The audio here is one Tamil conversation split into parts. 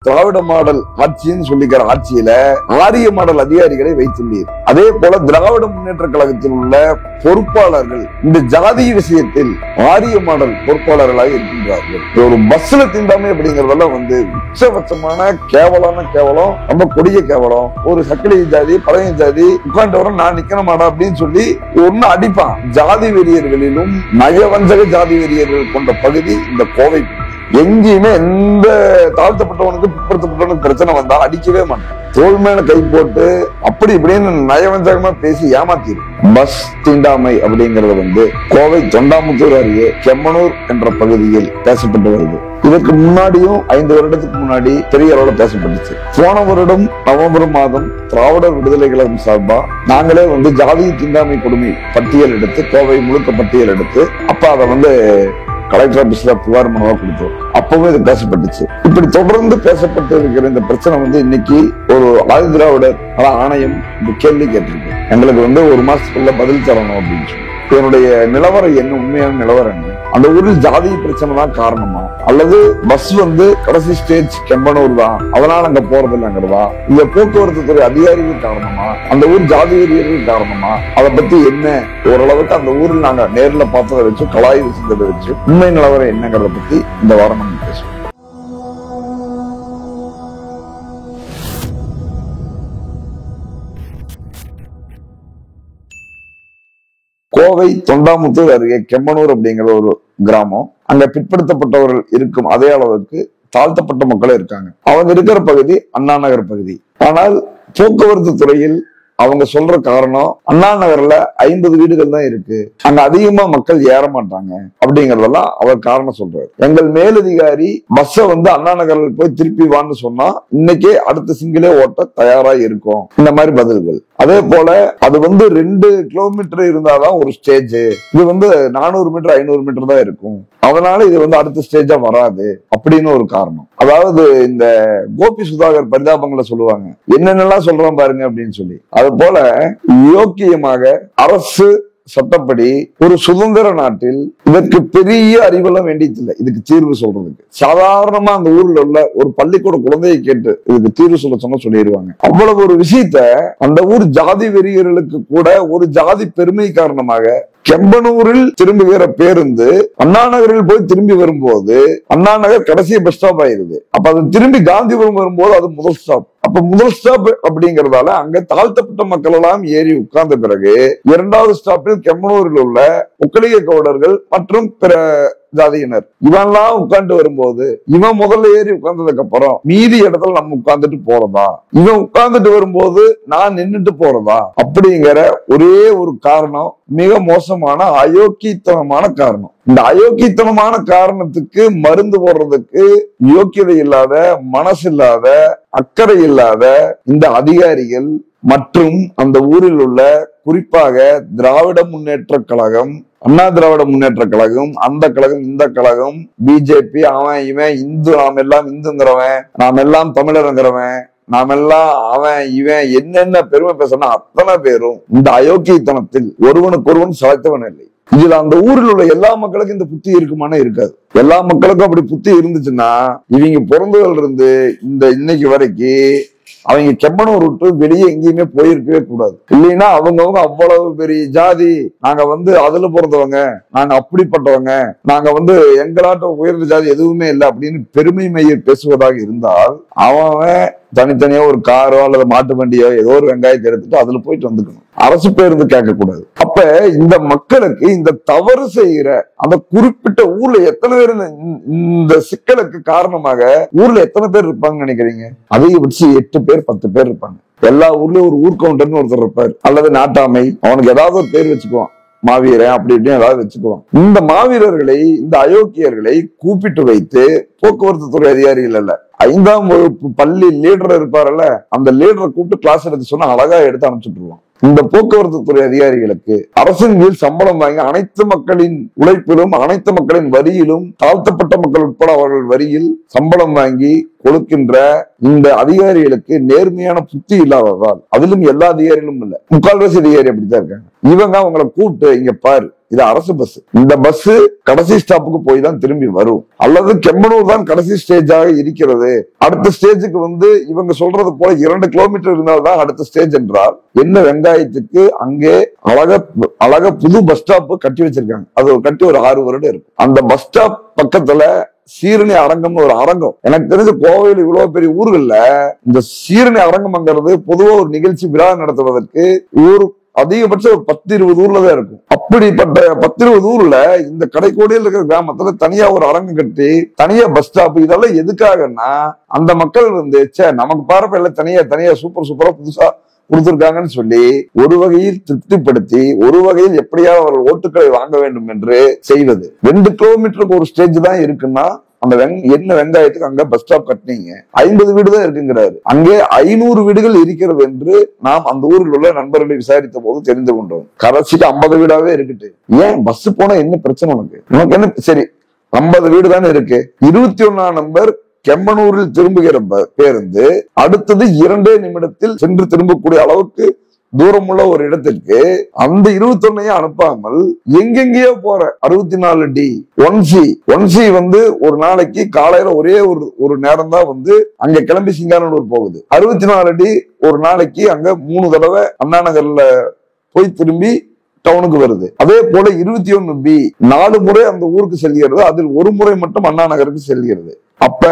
திராவிட மாடல் ஆட்சின்னு சொல்லிக்கிற ஆட்சியில ஆரிய மாடல் அதிகாரிகளை வைத்துள்ளீர். அதே போல திராவிட முன்னேற்ற கழகத்தில் உள்ள பொறுப்பாளர்கள் இந்த ஜாதி விஷயத்தில் ஆரிய மாடல் பொறுப்பாளர்களாக இருக்கின்றார்கள். ஒரு பஸ்ல திண்டாமை அப்படிங்கறதெல்லாம் உச்சபட்சமான கேவலம், ரொம்ப கொடிய கேவலம். ஒரு சக்கிலி ஜாதி பழைய ஜாதி உட்காந்து வர நான் நிக்க மாட்டேன் அப்படின்னு சொல்லி ஒன்னு அடிப்பான். ஜாதி வெறியர்களிலும் நயவஞ்சக ஜாதி வெறியர்கள் கொண்ட பகுதி இந்த கோவை. எங்கேயுமே எந்த தாழ்த்தப்பட்டவனுக்கு பிற்படுத்தப்பட்டவனுக்கு பிரச்சனை வந்தா அடிக்கவே மாட்டேன். தோல் மேல கை போட்டு அப்படி இப்படின்னு நயவஞ்சகமா பேசி ஏமாத்திடும். பஸ் தீண்டாமை அப்படிங்கறது கோவை தொண்டாமுத்தூர் அருகே கெம்மனூர் என்ற பகுதியில் பேசப்பட்டு வருது. இதற்கு முன்னாடியும் 5 வருடத்துக்கு முன்னாடி பெரிய அளவுல பேசப்பட்டுச்சு. போன வருடம் நவம்பர் மாதம் திராவிடர் விடுதலை கழகம் சார்பா நாங்களே ஜாதி தீண்டாமை கொடுமை பட்டியல் எடுத்து கோவை முழுக்க பட்டியல் எடுத்து அப்ப அதை கலெக்டர் ஆபீஸ்ல புகார் மனுவா கொடுத்தோம். அப்பவே இது பேசப்பட்டுச்சு. இப்படி தொடர்ந்து பேசப்பட்டு இருக்கிற இந்த பிரச்சனை இன்னைக்கு ஒரு ஆதி திராவிடர் ஆணையம் கேள்வி கேட்டிருக்கு. எங்களுக்கு 1 மாசத்துக்குள்ள பதில் தரணும் அப்படின்னு சொல்லி. இதனுடைய நிலவரம் என்ன, உண்மையான நிலவரம் என்ன? அந்த ஊரில் ஜாதி பிரச்சனை தான் காரணமா, அல்லது பஸ் கடைசி ஸ்டேஜ் கெம்பனூர் தான் அதனால அங்க போறது இல்லைங்கிறதா, இல்ல போக்குவரத்து துறை அதிகாரிகள் காரணமா, அந்த ஊர் ஜாதி வெறியர்கள் காரணமா? அதை பத்தி என்ன ஓரளவுக்கு அந்த ஊரில் நாங்க நேர்ல பார்த்ததை வச்சு கலாய்வு செஞ்சதை வச்சு உண்மை நிலவரம் என்னங்கிறத பத்தி இந்த வாரம் நம்ம பேசுவோம். கோவை தொண்டாமுத்தூர் அருகே கெம்மனூர் அப்படிங்கிற ஒரு கிராமம். அங்க பிற்படுத்தப்பட்டவர்கள் இருக்கும் அதே அளவுக்கு தாழ்த்தப்பட்ட மக்களும் இருக்காங்க. அவங்க இருக்கிற பகுதி அண்ணா நகர் பகுதி. ஆனால் போக்குவரத்து துறையில் அவங்க சொல்ற காரணம் அண்ணா நகர்ல 50 வீடுகள் தான் இருக்கு, அங்க அதிகமா மக்கள் ஏற மாட்டாங்க அப்படிங்கறதெல்லாம் அவர் காரணம் சொல்றாரு. எங்கள் மேலதிகாரி பஸ்ஸ அண்ணா நகர்ல போய் திருப்பி வான்னு சொன்னா இன்னைக்கே அடுத்த சிங்கிளே ஓட்ட தயாரா இருக்கும். இந்த மாதிரி பதில்கள். அதே போல அது 2 கிலோமீட்டர் இருந்தாதான் ஒரு ஸ்டேஜ். இது 400 மீட்டர் 500 மீட்டர் தான் இருக்கும். அதனால இது அடுத்த ஸ்டேஜா வராது அப்படின்னு ஒரு காரணம். அதாவது இந்த கோபி சுதாகர் பரிதாபங்களை சொல்லுவாங்க, என்னென்னலாம் சொல்றோம் பாருங்க அப்படின்னு சொல்லி. அது போல யோக்கியமாக அரசு சட்டப்படி ஒரு சுதந்திர நாட்டில் இதற்கு பெரிய அறிவெல்லாம் வேண்டியதில்லை. இதுக்கு தீர்வு சொல்றதுக்கு சாதாரணமா அந்த ஊர்ல உள்ள ஒரு பள்ளிக்கூட குழந்தையை கேட்டு இதுக்கு தீர்வு சொன்னா சொல்லிடுவாங்க. அவ்வளவு ஒரு விஷயத்த அந்த ஊர் ஜாதி வெறியர்களுக்கு கூட ஒரு ஜாதி பெருமை காரணமாக கெம்பனூரில் திரும்புகிற பேருந்து அண்ணா நகரில் போய் திரும்பி வரும்போது அண்ணா நகர் கடைசி பஸ் ஸ்டாப் ஆயிருது. அப்ப அது திரும்பி காந்திபுரம் வரும்போது அது முதல் ஸ்டாப். அப்ப முதல் ஸ்டாப் அப்படிங்கறதால அங்க தாழ்த்தப்பட்ட மக்கள் எல்லாம் ஏறி உட்கார்ந்த பிறகு 2வது ஸ்டாப்பில் கெம்பனூரில் உள்ள ஒக்கலிக கவுடர்கள் மற்றும் பிற ஜாதியினர் இவெல்லாம் உட்கார்ந்து வரும்போது இவன் முதல்ல ஏறி உட்கார்ந்ததுக்கு அப்புறம் மீதி இடத்துல நம்ம உட்கார்ந்துட்டு போறதா, இவன் உட்கார்ந்துட்டு வரும்போது நான் நின்றுட்டு போறதா அப்படிங்கிற ஒரே ஒரு காரணம் மிக மோசமான அயோக்கியத்தனமான காரணம். இந்த அயோக்கியத்தனமான காரணத்துக்கு மருந்து போடுறதுக்கு யோக்கியதை இல்லாத, மனசு இல்லாத, அக்கறை இல்லாத இந்த அதிகாரிகள் மற்றும் அந்த ஊரில் உள்ள குறிப்பாக திராவிட முன்னேற்ற கழகம், அண்ணா திராவிட முன்னேற்ற கழகம், அந்த கழகம் இந்த கழகம், பிஜேபி, அவன் இவன், இந்து, நாம் எல்லாம் இந்துங்கிறவன், நாம் எல்லாம் தமிழருங்கிறவன், நாம் எல்லாம் அவன் இவன் என்னென்ன பெருமை பேசணும் அத்தனை பேரும் இந்த அயோக்கியத்தனத்தில் ஒருவனுக்கு ஒருவன் சளைத்தவன் இல்லை. இதுல அந்த ஊரில் உள்ள எல்லா மக்களுக்கும் இந்த புத்தி இருக்குமானே இருக்காது. எல்லா மக்களுக்கும் அப்படி புத்தி இருந்துச்சுன்னா இவங்க பிறந்ததுல இருந்து இந்த இன்னைக்கு வரைக்கும் அவங்க கெம்பனூர் விட்டு வெளியே எங்கேயுமே போயிருக்கவே கூடாது. இல்லைன்னா அவங்கவுங்க அவ்வளவு பெரிய ஜாதி, நாங்க அதுல பிறந்தவங்க, நாங்க அப்படிப்பட்டவங்க, நாங்க எங்களாட்ட உயர்ந்த ஜாதி எதுவுமே இல்லை அப்படின்னு பெருமை மையர் பேசுவதாக இருந்தால் அவன் தனித்தனியா ஒரு காரோ அல்லது மாட்டு வண்டியோ ஏதோ ஒரு வெங்காயத்தை எடுத்துட்டு அதுல போயிட்டு வந்துக்கணும். அரசு பேருந்து கேட்க கூடாது. அப்ப இந்த மக்களுக்கு இந்த தவறு செய்கிற அந்த குறிப்பிட்ட ஊர்ல எத்தனை பேர் இந்த சிக்கலுக்கு காரணமாக ஊர்ல எத்தனை பேர் இருப்பாங்கன்னு நினைக்கிறீங்க? அதிகபட்சம் 8 பேர் 10 பேர் இருப்பாங்க. எல்லா ஊர்லயும் ஒரு ஊர் கவுண்டர்னு ஒருத்தர் இருப்பாரு, அல்லது நாட்டாமை, அவனுக்கு ஏதாவது ஒரு பேர் வச்சுக்குவான், மாவீரன் அப்படி இப்படின்னு ஏதாவது வச்சுக்குவான். இந்த மாவீரர்களை, இந்த அயோக்கியர்களை கூப்பிட்டு வைத்து போக்குவரத்து துறை அதிகாரிகள் அல்ல, 5ஆம் வகுப்பு பள்ளி லீடர் இருப்பாருல்ல, அந்த லீடரை கூப்பிட்டு கிளாஸ் எடுத்து சொன்னா அழகா எடுத்து அனுப்பிச்சுட்டுருவான். இந்த போக்குவரத்து துறை அதிகாரிகளுக்கு அரசின் கீழ் சம்பளம் வாங்கி அனைத்து மக்களின் உழைப்பிலும் அனைத்து மக்களின் வரியிலும் தாழ்த்தப்பட்ட மக்கள் உட்பட அவர்கள் வரியில் சம்பளம் வாங்கி கொடுக்கின்ற இந்த அதிகாரிகளுக்கு நேர்மையான புத்தி இல்லாததால், அதிலும் எல்லா அதிகாரிகளும் இல்ல, முக்கால்வாசி அதிகாரி அப்படித்தான் இருக்காங்க. இவங்க அவங்களை கூப்பிட்டு இங்க பாரு இது அரசு பஸ். இந்த பஸ் கடைசி ஸ்டாப்புக்கு போய் தான் திரும்பி வரும். அல்லது கெம்பனூர் தான் கடைசி ஸ்டேஜாக இருக்கிறது, அடுத்த ஸ்டேஜுக்கு இவங்க சொல்றது போல 2 கிலோமீட்டர் இருந்தால்தான் அடுத்த ஸ்டேஜ் என்றால் என்ன வெங்காயத்துக்கு அங்கே அழக புது பஸ் ஸ்டாப் கட்டி வச்சிருக்காங்க. அது கட்டி ஒரு 6 வருடம் இருக்கு. அந்த பஸ் ஸ்டாப் பக்கத்துல சீரணி அரங்கம்னு ஒரு அரங்கம். எனக்கு தெரிஞ்ச கோவையில் இவ்வளவு பெரிய ஊர்கள்ல இந்த சீரணி அரங்கம்ங்கிறது பொதுவா ஒரு நிகழ்ச்சி விழா நடத்துவதற்கு ஊர் அதிகபட்சம் ஒரு 10-20 ஊர்ல தான் இருக்கும். அப்படிப்பட்ட 10-20 ஊர்ல இந்த கடைக்கோடியில் இருக்கிற கிராமத்துல தனியா ஒரு அரங்கம் கட்டி தனியா பஸ் ஸ்டாப், இதெல்லாம் எதுக்காகன்னா அந்த மக்கள் நமக்கு பாரப்ப தனியா தனியா சூப்பரா புதுசா கொடுத்திருக்காங்கன்னு சொல்லி ஒரு வகையில் திருப்திப்படுத்தி ஒரு வகையில் எப்படியாவது அவர்கள் ஓட்டுக்களை வாங்க வேண்டும் என்று செய்வது. 2 கிலோமீட்டருக்கு ஒரு ஸ்டேஜ் தான் இருக்குன்னா அந்த என்ன வெங்காயத்துக்கு அங்க பஸ் ஸ்டாப் கட்டினீங்க, 50 வீடு தான் இருக்குங்கிறாரு. அங்கே 500 வீடுகள் இருக்கிறது என்று நாம் அந்த ஊரில் உள்ள நண்பர்களை விசாரித்த போது தெரிந்து கொண்டோம். கடைசிக்கு 50 வீடாவே இருக்கட்டு, ஏன் பஸ் போனா என்ன பிரச்சனை உனக்கு என்ன? சரி 50 வீடு தானே இருக்கு. 21ஆம் நம்பர் கெம்பனூரில் திரும்புகிற பேருந்து அடுத்தது 2 நிமிடத்தில் சென்று திரும்பக்கூடிய அளவுக்கு தூரமுள்ள ஒரு இடத்திற்கு அந்த 21ஐயும் அனுப்பாமல் எங்கெங்கயோ போற 64D 1C ஒரு நாளைக்கு காலையில ஒரே ஒரு நேரம் தான் அங்க கிளம்பி சிங்கானூர் போகுது. 64D ஒரு நாளைக்கு அங்க 3 தடவை அண்ணா நகர்ல போய் திரும்பி டவுனுக்கு வருது. அதே போல 21B 4 முறை அந்த ஊருக்கு செல்கிறது. அதில் ஒரு முறை மட்டும் அண்ணா நகருக்கு செல்கிறது. அப்ப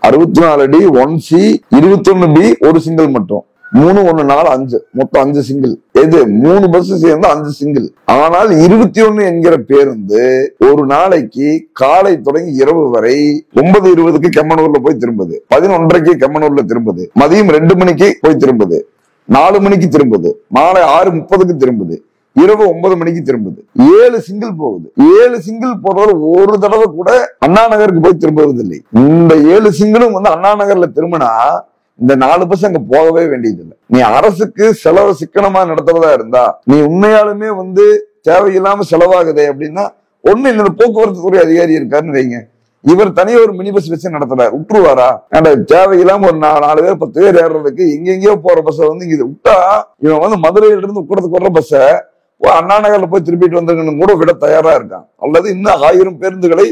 64D 1C 21B ஒரு சிங்கிள் மட்டும் 3 1 4 5 மொத்தம் 5 சிங்கிள். எது 3 பஸ் சேர்ந்து 5 சிங்கிள். ஆனால் 21 என்கிற பேருந்து ஒரு நாளைக்கு காலை தொடங்கி இரவு வரை 9:20க்கு கெம்பனூர்ல போய் திரும்புது, 11:30க்கு கெம்பனூர்ல திரும்புது, மதியம் 2 மணிக்கு போய் திரும்புது, 4 மணிக்கு திரும்புது, மாலை 6:30க்கு திரும்புது, இரவு 9 மணிக்கு திரும்புது. 7 சிங்கிள் போகுது. 7 சிங்கிள் போறவர் ஒரு தடவை கூட அண்ணா நகருக்கு போய் திரும்புவது இல்லை. இந்த 7 சிங்கிளும் அண்ணா நகர்ல திரும்பினா இந்த 4 பஸ் அங்க போகவே வேண்டியதில்லை. நீ அரசுக்கு செலவு சிக்கனமா நடத்துறதா இருந்தா நீ உண்மையாலுமே தேவையில்லாம செலவாகுதே அப்படின்னா ஒண்ணு இந்த போக்குவரத்து துறை அதிகாரி இருக்காருன்னு வைங்க, இவர் தனியா ஒரு மினி பஸ் வச்சு நடத்துறாரு, விட்டுருவாரா? தேவையில்லாம ஒரு 4 பேர் 10 பேர் ஏறுறதுக்கு எங்கெங்கயோ போற பஸ் இங்க விட்டா இவன் மதுரையில இருந்து உக்கடத்துக்கு வர்ற பஸ்ஸ அண்ணா நகர்ல போய் திருப்பிட்டு வந்திருக்கணும் கூட விட தயாரா இருக்கான். அல்லது இன்னும் 1000 பேருந்துகளை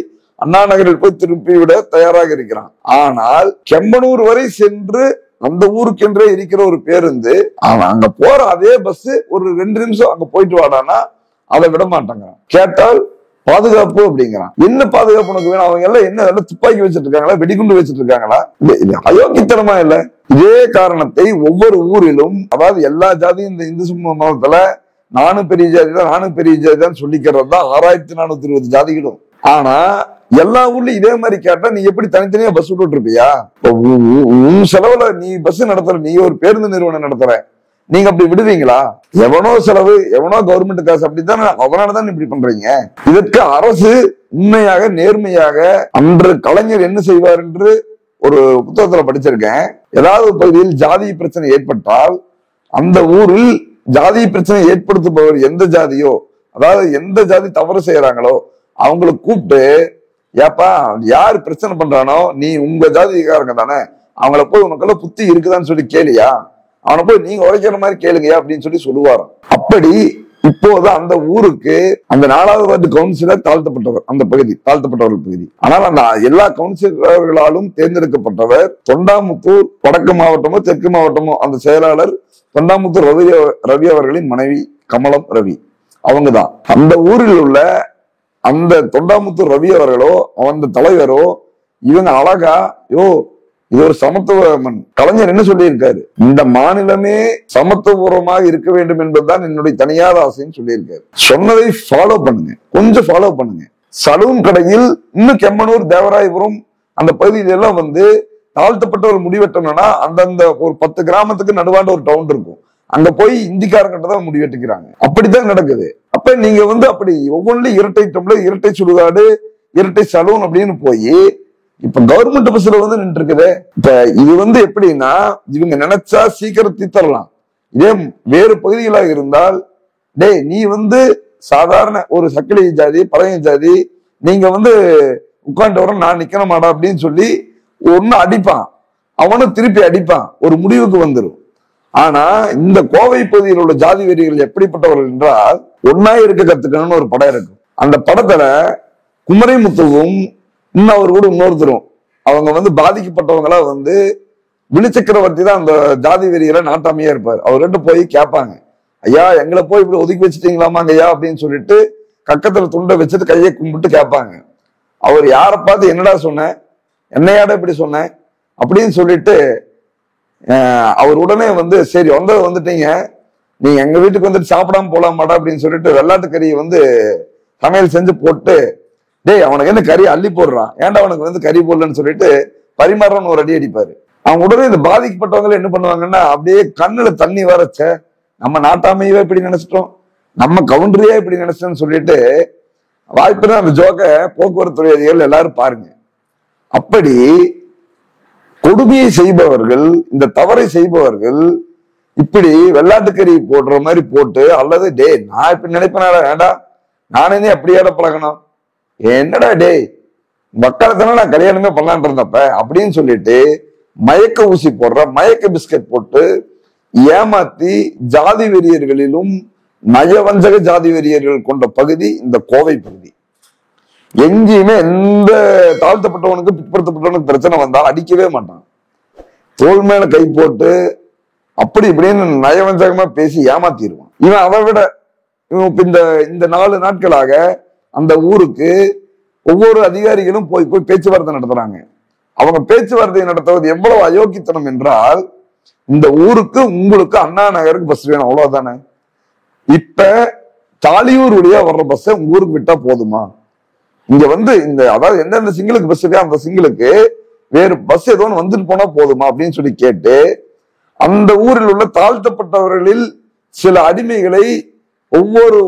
அண்ணா நகரில் போய் திருப்பி விட தயாராக இருக்கிறான். ஆனால் கெம்பனூர் வரை சென்று அந்த ஊருக்கென்றே இருக்கிற ஒரு பேருந்து அங்க போற அதே பஸ் ஒரு 2 நிமிஷம் அங்க போயிட்டு வாடானா அதை விட மாட்டாங்க. கேட்டால் பாதுகாப்பு அப்படிங்கிறான். என்ன பாதுகாப்பு உனக்கு வேணும்? அவங்க எல்லாம் என்ன துப்பாக்கி வச்சிட்டு இருக்காங்களா, வெடிகுண்டு வச்சிட்டு இருக்காங்களா? அயோக்கியத்தனமா இல்ல. இதே காரணத்தை ஒவ்வொரு ஊரிலும், அதாவது எல்லா ஜாதியும் இந்த இந்து சமூகத்துல நானும் பெரிய ஜாதி தான் சொல்லிக்கிறது தான் 6420 ஜாதிகளும். ஆனா எல்லா ஊர்லயும் இதே மாதிரி கேட்டா நீ எப்படி தனித்தனியா பஸ் விட்டு இருப்பியா? உன் செலவுல நீ பஸ் நடத்துற, நீ ஒரு பேருந்து நிறுவனம் நடத்துற, நீங்க அப்படி விடுவீங்களா? எவனோ செலவு, எவனோ கவர்மெண்ட் காசு, அப்படித்தானே அவனாலதான் இப்படி பண்றீங்க. இதற்கு அரசு உண்மையாக நேர்மையாக அன்று கலைஞர் என்ன செய்வார் என்று ஒரு புத்தகத்துல படிச்சிருக்கேன். ஏதாவது பகுதியில் ஜாதி பிரச்சனை ஏற்பட்டால் அந்த ஊரில் ஜாதி பிரச்சனை ஏற்படுத்துபவர் எந்த ஜாதியோ, அதாவது எந்த ஜாதி தவறு செய்யறாங்களோ அவங்களை கூப்பிட்டு, ஏப்பா யாரு பிரச்சனை பண்றானோ நீ உங்க ஜாதிக்காரங்க தானே, அவங்கள போய் உனக்கெல்லாம் புத்தி இருக்குதான்னு சொல்லி கேளியா, அவனை போய் நீங்க உரைக்கிற மாதிரி கேளுங்கயா அப்படின்னு சொல்லுவாராம். அப்படி இப்போது அந்த ஊருக்கு அந்த 4வது வார்டு கவுன்சிலர் தாழ்த்தப்பட்டவர், அந்த பகுதி தாழ்த்தப்பட்டவர்கள் பகுதி. ஆனால் அந்த எல்லா கவுன்சிலர்களாலும் தேர்ந்தெடுக்கப்பட்டவர் தொண்டாமுத்தூர் வடக்கு மாவட்டமோ தெற்கு மாவட்டமோ அந்த செயலாளர் தொண்டாமுத்தூர் ரவி அவர்களின் மனைவி கமலம் ரவி. அவங்கதான் அந்த ஊரில் உள்ள அந்த தொண்டாமுத்தூர் ரவி அவர்களோ அந்த தலைவரோ இவங்க அழகா இது ஒரு சமத்துவ மண். கலைஞர் என்ன சொல்லி இருக்காரு, இந்த மாநிலமே சமத்துவபூர்வமாக இருக்க வேண்டும் என்பதுதான் என்னுடைய தனியாத ஆசைன்னு சொல்லியிருக்காரு. சொன்னதை ஃபாலோ பண்ணுங்க, கொஞ்சம் ஃபாலோ பண்ணுங்க. சலூன் கடையில் இன்னும் கெம்பனூர் தேவராயபுரம் அந்த பகுதியில எல்லாம் தாழ்த்தப்பட்ட ஒரு முடிவெட்டணும்னா அந்தந்த ஒரு 10 கிராமத்துக்கு நடுவாண்ட ஒரு டவுன் இருக்கும், அங்க போய் இந்திக்காரங்கிட்ட தான் முடிவெட்டுக்கிறாங்க. அப்படித்தான் நடக்குது. அப்ப நீங்க அப்படி ஒவ்வொன்றும் இரட்டை டம்ளர், இரட்டை சுடுகாடு, இரட்டை சலூன் அப்படின்னு போய் இப்ப கவர்மெண்ட் பஸ்ல நின்று இருக்குது. இப்ப இது எப்படின்னா இவங்க நினைச்சா சீக்கிரம் தீர்த்தரலாம். இதே வேறு பகுதிகளாக இருந்தால், டேய் நீ சாதாரண ஒரு சக்கிலி ஜாதி பழைய ஜாதி, நீங்க உட்காந்து வர நான் நிக்கண மாட்டா அப்படின்னு சொல்லி ஒன்னு அடிப்பான், அவனும் திருப்பி அடிப்பான், ஒரு முடிவுக்கு வந்துடும். ஆனா இந்த கோவை பகுதியில் உள்ள ஜாதி வெறிகள் எப்படிப்பட்டவர்கள் என்றால், ஒன்னா இருக்க கத்துக்கணும்னு ஒரு படம் இருக்கு. அந்த படத்துல குமரிமுத்துவும் இன்னும் அவர் கூட இன்னொருத்தரும் அவங்க பாதிக்கப்பட்டவங்களா விழுச்சக்கரவர்த்தி தான் அந்த ஜாதி வெறியில நாட்டாமையா இருப்பார். அவர்கிட்ட போய் கேட்பாங்க, ஐயா எங்களை போய் இப்படி ஒதுக்கி வச்சுட்டீங்களாமாங்க ஐயா அப்படின்னு சொல்லிட்டு கக்கத்துல துண்டை வச்சுட்டு கையை கும்பிட்டு கேட்பாங்க. அவர் யாரை பார்த்து என்னடா சொன்னேன், என்னையாட இப்படி சொன்னேன் அப்படின்னு சொல்லிட்டு அவர் உடனே சரி வந்துட்டீங்க, நீங்க எங்க வீட்டுக்கு வந்துட்டு சாப்பிடாம போலாம் மாட்டா அப்படின்னு சொல்லிட்டு வெள்ளாட்டுக்கறியை சமையல் செஞ்சு போட்டு, டேய் அவனுக்கு கறி அள்ளி போடுறான், ஏன்டா அவனுக்கு கறி போடலன்னு சொல்லிட்டு பரிமாறன்னு ஒரு அடி அடிப்பாரு. அவங்க உடனே இந்த பாதிக்கப்பட்டவங்க என்ன பண்ணுவாங்கன்னா, அப்படியே கண்ணுல தண்ணி வரச்ச, நம்ம நாட்டாமையவே இப்படி நினைச்சிட்டோம், நம்ம கவுண்டரியா இப்படி நினைச்சோம்னு சொல்லிட்டு வாய்ப்பு அந்த ஜோக்க போக்குவரத்து அதிகாரிகள் எல்லாரும் பாருங்க. அப்படி கொடுமையை செய்பவர்கள், இந்த தவறை செய்பவர்கள் இப்படி வெள்ளாட்டுக்கறி போடுற மாதிரி போட்டு, அல்லது டே நான் இப்படி நினைப்பேனாடா, வேண்டாம் நானே அப்படியாட பழகணும், என்னடா டே மக்களத்தானே நான் கல்யாணமே பண்ணலான் இருந்தப்ப அப்படின்னு சொல்லிட்டு மயக்க ஊசி போடுற மயக்க பிஸ்கட் போட்டு ஏமாத்தி ஜாதி வெறியர்களிலும் நயவஞ்சக ஜாதி வெறியர்கள் கொண்ட பகுதி இந்த கோவை பகுதி. எங்கேயுமே எந்த தாழ்த்தப்பட்டவனுக்கு பிற்படுத்தப்பட்டவனுக்கு பிரச்சனை வந்தா அடிக்கவே மாட்டான், தோல் மேல கை போட்டு அப்படி இப்படின்னு நயவஞ்சகமா பேசி ஏமாத்திடுவான். இவன் அதை விட இந்த 4 நாட்களாக அந்த ஊருக்கு ஒவ்வொரு அதிகாரிகளும் போய் போய் பேச்சுவார்த்தை நடத்துறாங்க. அவங்க பேச்சுவார்த்தை நடத்துவது எவ்வளவு அயோக்கியத்தனம் என்றால், இந்த ஊருக்கு உங்களுக்கு அண்ணா நகருக்கு பஸ் வேணும் அவ்வளவுதானே, இப்ப தாலியூர் வழியா வர்ற பஸ் உங்க ஊருக்கு விட்டா போதுமா, இங்க இந்த அதாவது எந்தெந்த சிங்கிளுக்கு பஸ் இருக்கா அந்த சிங்கிளுக்கு வேறு பஸ் ஏதோ வந்துட்டு போனா போதுமா அப்படின்னு சொல்லி கேட்டு, அந்த ஊரில் உள்ள தாழ்த்தப்பட்டவர்களில் சில அடிமைகளை ஒவ்வொரு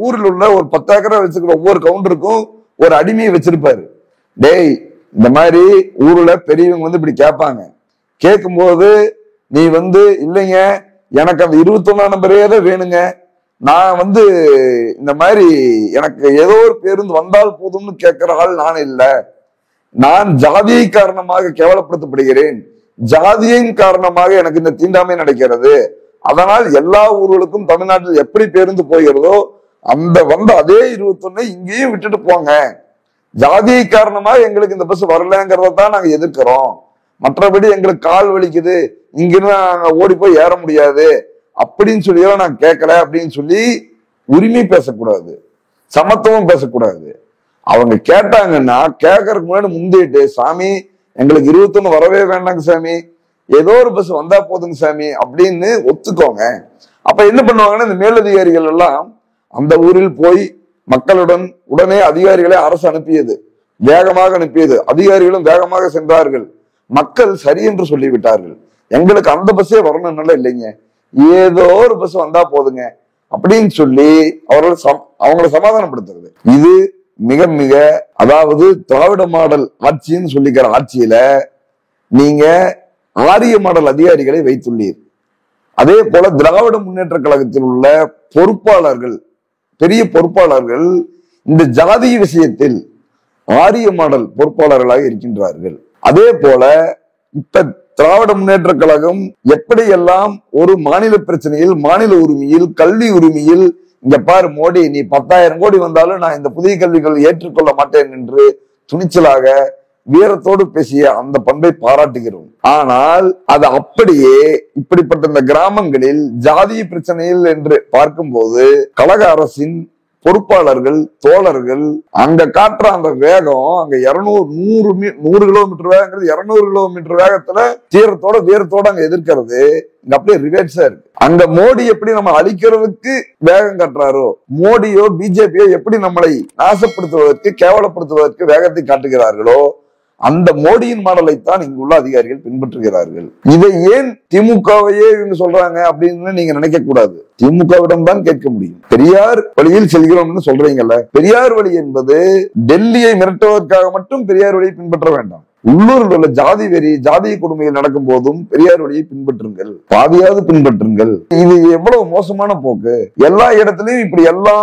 ஊரில் உள்ள ஒரு 10 ஏக்கரா வச்சுக்கிற ஒவ்வொரு கவுண்டருக்கும் ஒரு அடிமையை வச்சிருப்பாரு. டேய் இந்த மாதிரி ஊர்ல பெரியவங்க இப்படி கேட்பாங்க, கேட்கும்போது நீ இல்லைங்க எனக்கு அந்த 21ஆம் நம்பரே தான் வேணுங்க, நான் இந்த மாதிரி எனக்கு ஏதோ ஒரு பேருந்து வந்தால் போதும்னு கேட்கிற ஆள் நான் இல்லை, நான் ஜாதியை காரணமாக கேவலப்படுத்தப்படுகிறேன், ஜாதியின் காரணமாக எனக்கு இந்த தீண்டாமை நடக்கிறது, அதனால் எல்லா ஊர்களுக்கும் தமிழ்நாட்டில் எப்படி பேருந்து போகிறதோ அந்த அதே 21 இங்கேயும் விட்டுட்டு போங்க, ஜாதியை காரணமாக எங்களுக்கு இந்த பஸ் வரலங்கிறத தான் நாங்க எதிர்க்கிறோம், மற்றபடி எங்களுக்கு கால் வலிக்குது இங்கிருந்து நாங்க ஓடி போய் ஏற முடியாது அப்படின்னு சொல்லி நான் கேட்கல அப்படின்னு சொல்லி உரிமை பேசக்கூடாது, சமத்துவம் பேசக்கூடாது. அவங்க கேட்டாங்கன்னா கேட்கறதுக்கு முன்னாடி முந்திட்டு, சாமி எங்களுக்கு 21 வரவே வேண்டாங்க சாமி, ஏதோ ஒரு பஸ் வந்தா போதுங்க சாமி அப்படின்னு ஒத்துக்கோங்க. அப்ப என்ன பண்ணுவாங்கன்னா, இந்த மேலதிகாரிகள் எல்லாம் அந்த ஊரில் போய் மக்களுடன் உடனே அதிகாரிகளை அரசு அனுப்பியது, வேகமாக அனுப்பியது, அதிகாரிகளும் வேகமாக சென்றார்கள், மக்கள் சரி என்று சொல்லிவிட்டார்கள், எங்களுக்கு அந்த பஸ்ஸே வரணும்னால இல்லைங்க, ஏதோ ஒரு பஸ் வந்தா போதுங்க அப்படின்னு சொல்லி அவங்களை சமாதானப்படுத்துறது. இது மிக மிக அதாவது திராவிட மாடல் ஆட்சின்னு சொல்லிக்கிற ஆட்சியில நீங்க ஆரிய மாடல் அதிகாரிகளை வைத்துள்ளீர். அதே போல திராவிட முன்னேற்ற கழகத்தில் உள்ள பொறுப்பாளர்கள், பெரிய பொறுப்பாளர்கள் இந்த ஜாதி விஷயத்தில் ஆரிய மாடல் பொறுப்பாளர்களாக இருக்கின்றார்கள். அதே போல இப்ப திராவிட முன்னேற்ற கழகம் எப்படியெல்லாம் ஒரு மாநில பிரச்சனையில், மாநில உரிமையில், கல்வி உரிமையில், இங்க பாரு மோடி நீ 10,000 கோடி வந்தாலும் நான் இந்த புதிய கல்விகள் ஏற்றுக்கொள்ள மாட்டேன் என்று துணிச்சலாக வீரத்தோடு பேசிய அந்த பண்பை பாராட்டுகிறோம். ஆனால் அது அப்படியே இப்படிப்பட்ட இந்த கிராமங்களில் ஜாதிய பிரச்சனையில் என்று பார்க்கும்போது கழக அரசின் பொறுப்பாளர்கள், தோழர்கள் அங்க காட்டுற அந்த வேகம், அங்க 100 கிலோமீட்டர் வேகங்கிறது 200 கிலோமீட்டர் வேகத்துல தீரத்தோட வீரத்தோட அங்க எதிர்க்கிறது இங்க அப்படியே ரிவேர்ஸா இருக்கு. அங்க மோடி எப்படி நம்ம அழிக்கிறதுக்கு வேகம் காட்டுறாரோ, மோடியோ பிஜேபியோ எப்படி நம்மளை நாசப்படுத்துவதற்கு, கேவலப்படுத்துவதற்கு வேகத்தை காட்டுகிறார்களோ, அந்த மோடியின் மாடலைத்தான் இங்குள்ள அதிகாரிகள் பின்பற்றுகிறார்கள். இதை ஏன் திமுகவையே இவங்க சொல்றாங்க அப்படின்னு நீங்க நினைக்க கூடாது, திமுகவிடம் தான் கேட்க முடியும். பெரியார் வழியில் செல்கிறோம்னு சொல்றீங்கல்ல, பெரியார் வழி என்பது டெல்லியை மிரட்டுவதற்காக மட்டும் பெரியார் வழியை பின்பற்ற வேண்டாம். உள்ளூரில் உள்ள ஜாதி வெறி, ஜாதிய கொடுமைகள் நடக்கும் போதும் பெரியார் வழியை பின்பற்றுங்கள், பாதியாவது பின்பற்றுங்கள். இது எவ்வளவு மோசமான போக்கு. எல்லா இடத்துலயும் இப்படி, எல்லா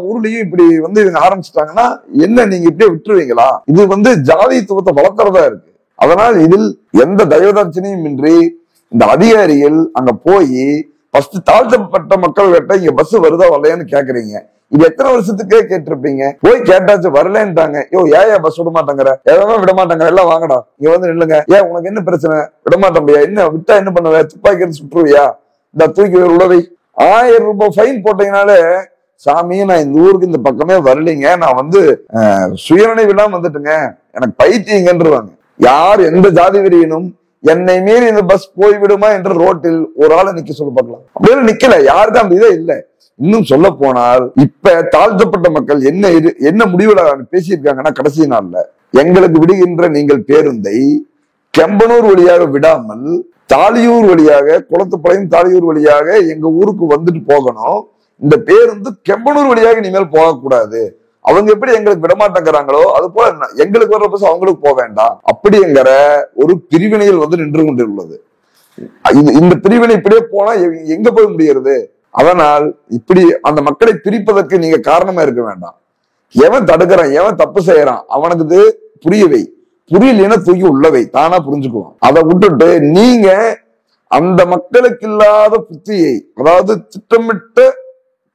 ஊர்லயும் இப்படி இவங்க ஆரம்பிச்சுட்டாங்கன்னா என்ன நீங்க இப்படியே விட்டுருவீங்களா? இது ஜாதித்துவத்தை வளர்க்கறதா இருக்கு. அதனால் இதில் எந்த தயவதாட்சணையும் இன்றி இந்த அதிகாரிகள் அங்க போய் ஃபர்ஸ்ட் தாழ்த்தப்பட்ட மக்கள் கிட்ட இங்க பஸ் வருதா வரலையான்னு கேக்குறீங்க. இது எத்தனை வருஷத்துக்கே கேட்டிருப்பீங்க. போய் கேட்டாச்சு, வரலன்ட்டாங்க. ஏன் பஸ் விட மாட்டேங்கிற, எதனா விட மாட்டாங்க, எல்லாம் வாங்கடா இங்க வந்து நில்லுங்க, ஏன் உனக்கு என்ன பிரச்சனை, விட மாட்டோம்யா, என்ன விட்டா என்ன பண்ணுவ, துப்பாக்கி எடுத்து சுட்டுருவியா, இந்த தூக்கி உடவை 1000 ரூபாய் ஃபைன் போட்டீங்கனாலே, சாமி நான் இந்த ஊருக்கு இந்த பக்கமே வரலீங்க, நான் வந்து சுயநினைவில்லாம வந்துட்டுங்க, எனக்கு பைத்தியங்கன்றுவாங்க. யார் எந்த ஜாதி வெறியினும் என்னை மீறி இந்த பஸ் போய்விடுமா என்ற ரோட்டில் ஒரு ஆளை நிக்க சொல்லி பார்க்கலாம். அப்படியே நிக்கல, யாருக்கும் அந்த இதே இல்லை. இன்னும் சொல்ல போனால் இப்ப தாழ்த்தப்பட்ட மக்கள் என்ன முடிவுல பேசியிருக்காங்கன்னா, கடைசி நாள்ல எங்களுக்கு விடுகின்ற நீங்கள் பேருந்தை கெம்பனூர் வழியாக விடாமல் தாலியூர் வழியாக, குளத்துப்பாளையம் தாலியூர் வழியாக எங்க ஊருக்கு வந்துட்டு போகணும். இந்த பேருந்து கெம்பனூர் வழியாக இனிமேல் போகக்கூடாது. அவங்க எப்படி எங்களுக்கு விடமாட்டேங்கிறாங்களோ அது போல எங்களுக்கு வர்ற பஸ் அவங்களுக்கு போக வேண்டாம் அப்படிங்கிற ஒரு பிரிவினையில் வந்து நின்று கொண்டுள்ளது. இந்த பிரிவினை இப்படியே போனா எங்க போய் முடிகிறது? அதனால் இப்படி அந்த மக்களை பிரிப்பதற்கு நீங்க காரணமா இருக்க வேண்டாம். எவன் தடுக்கிறான், எவன் தப்பு செய்யறான், அவனுக்கு புரியவை, புரியலன்னா தூக்கி உள்ளவை, தானா புரிஞ்சுக்குவான். அதை விட்டுட்டு நீங்க அந்த மக்களுக்கு இல்லாத புத்தியை, அதாவது திட்டமிட்ட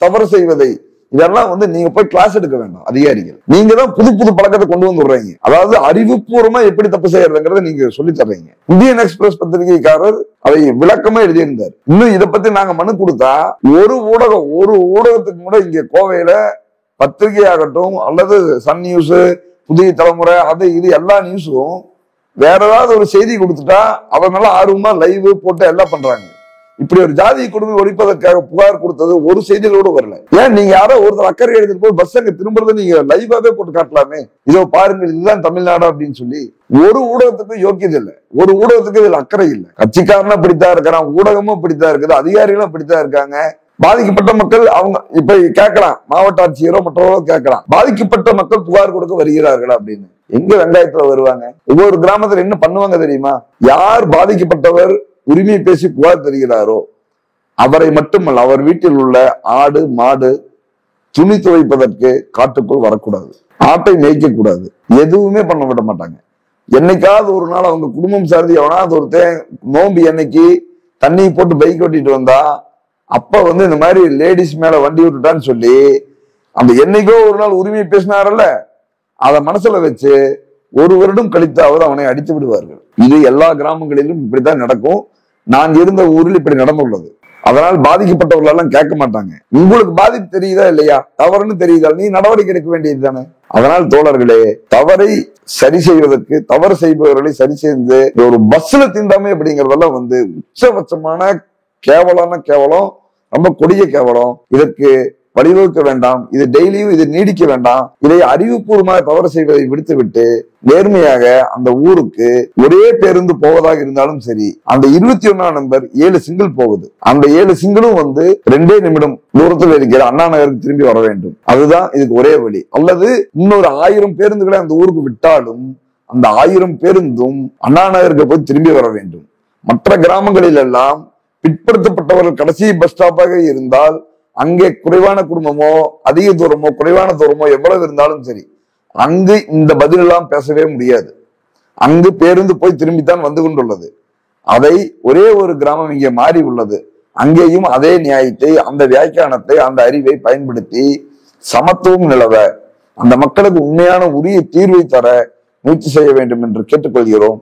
தவறு செய்வதை, இதெல்லாம் வந்து நீங்க போய் கிளாஸ் எடுக்க வேண்டாம். அதிகாரிகள் நீங்க தான் புது புது பழக்கத்தை கொண்டு வந்து விடுறீங்க. அதாவது அறிவுபூர்வமா எப்படி தப்பு செய்யறதுங்கிறத நீங்க சொல்லி தர்றீங்க. இந்தியன் எக்ஸ்பிரஸ் பத்திரிகைக்காரர் அதை விளக்கமா எழுதியிருந்தார். இன்னும் இதை பத்தி நாங்க மனு கொடுத்தா ஒரு ஊடகத்துக்கு கூட இங்க கோவையில பத்திரிகை ஆகட்டும் அல்லது சன் நியூஸ், புதிய தலைமுறை, அது இது எல்லா நியூஸும் வேற ஏதாவது ஒரு செய்தி கொடுத்துட்டா அவங்க எல்லாம் ஆர்வமா லைவ் போட்டு எல்லாம் பண்றாங்க. இப்படி ஒரு ஜாதி கொடுமை ஒழிப்பதற்காக புகார் கொடுத்தது ஒரு செய்திகளோடு வரல. ஏன் நீங்க யாரோ ஒருத்தர் அக்கறை எடுத்துட்டு போய் பஸ் அங்க திரும்புறத நீங்க லைவாவே போட்டு காட்டலாமே, இதோ பாருங்க இதுதான் தமிழ்நாடு அப்படின்னு சொல்லி. ஒரு ஊடகத்துக்கும் யோக்கியது இல்லை, ஒரு ஊடகத்துக்கு இதுல அக்கறை இல்லை. கட்சிக்காரனும் பிடித்தா இருக்கிறான், ஊடகமும் பிடித்தா இருக்குது, அதிகாரிகளும் பிடித்தா இருக்காங்க. பாதிக்கப்பட்ட மக்கள் அவங்க இப்ப கேட்கலாம், மாவட்ட ஆட்சியரோ மற்றவரோ கேட்கலாம், பாதிக்கப்பட்ட மக்கள் புகார் கொடுக்க வருகிறார்கள் அப்படின்னு. எங்க வெங்காயத்துல வருவாங்க? ஒவ்வொரு கிராமத்துல என்ன பண்ணுவாங்க தெரியுமா? யார் பாதிக்கப்பட்டவர் உரிமை பேசி புகார் தருகிறாரோ அவரை மட்டுமல்ல, அவர் வீட்டில் உள்ள ஆடு மாடு துணி துவைப்பதற்கு காட்டுக்குள் வரக்கூடாது, ஆட்டை மேய்க்க கூடாது, எதுவுமே பண்ண விட மாட்டாங்க. என்னைக்காவது ஒரு நாள் அவங்க குடும்பம் சார்ந்து எவனாவது ஒருத்தன் நோம்பி என்னைக்கு தண்ணி போட்டு பைக் ஓட்டிட்டு வந்தா அப்ப வந்து இந்த மாதிரி லேடிஸ் மேல வண்டி விட்டுட்டான்னு சொல்லி அந்த என்னைக்கோ ஒரு நாள் உரிமை பேசினாரல்ல, அதை மனசுல வச்சு ஒரு வருடம் கழித்தாவது அவனை அடித்து விடுவார்கள். இது எல்லா கிராமங்களிலும் இப்படித்தான் நடக்கும். நான் இருந்த ஊரில் இப்படி நடந்துள்ளது. அதனால் பாதிக்கப்பட்டவர்கள் எல்லாம் கேட்க மாட்டாங்க. உங்களுக்கு பாதிப்பு தெரியுதா இல்லையா, தவறுன்னு தெரியுதா, நீ நடவடிக்கை எடுக்க வேண்டியது தானே. அதனால் தோழர்களே, தவறை சரி செய்வதற்கு தவறு செய்பவர்களை சரி செய்து ஒரு பஸ்ல தீண்டாமை அப்படிங்கறதெல்லாம் வந்து உச்சபட்சமான கேவலம், ரொம்ப கொடிய கேவலம். இதற்கு வழிவகுக்க வேண்டாம். இது டெய்லியும் இது நீடிக்க வேண்டாம். இதை அறிவுபூர்வமாக தவறு செய்வதை விடுத்துவிட்டு நேர்மையாக அந்த ஊருக்கு ஒரே பேருந்து போவதாக இருந்தாலும் சரி, அந்த 21ஆம் நம்பர் 7 சிங்கிள் போகுது, அந்த 7 சிங்கிளும் வந்து 2 நிமிடம் தூரத்தில் இருக்கிற அண்ணா நகருக்கு திரும்பி வர வேண்டும். அதுதான் இதுக்கு ஒரே வழி. அல்லது இன்னொரு 1000 பேருந்துகளை அந்த ஊருக்கு விட்டாலும் அந்த 1000 பேருந்தும் அண்ணா நகருக்கு போய் திரும்பி வர வேண்டும். மற்ற கிராமங்களில் எல்லாம் பிற்படுத்தப்பட்டவர்கள் கடைசி பஸ் ஸ்டாப்பாக இருந்தால் அங்கே குறைவான குடும்பமோ அதிக தூரமோ குறைவான தூரமோ எவ்வளவு இருந்தாலும் சரி, அங்கு இந்த பதில் எல்லாம் பேசவே முடியாது. அங்கு பேருந்து போய் திரும்பித்தான் வந்து கொண்டுள்ளது. அதை ஒரே ஒரு கிராமம் இங்கே மாறி உள்ளது. அங்கேயும் அதே நியாயத்தை, அந்த வியாக்கியானத்தை, அந்த அறிவை பயன்படுத்தி சமத்துவம் நிலவ அந்த மக்களுக்கு உண்மையான உரிய தீர்வை தர முயற்சி செய்ய வேண்டும் என்று கேட்டுக்கொள்கிறோம்.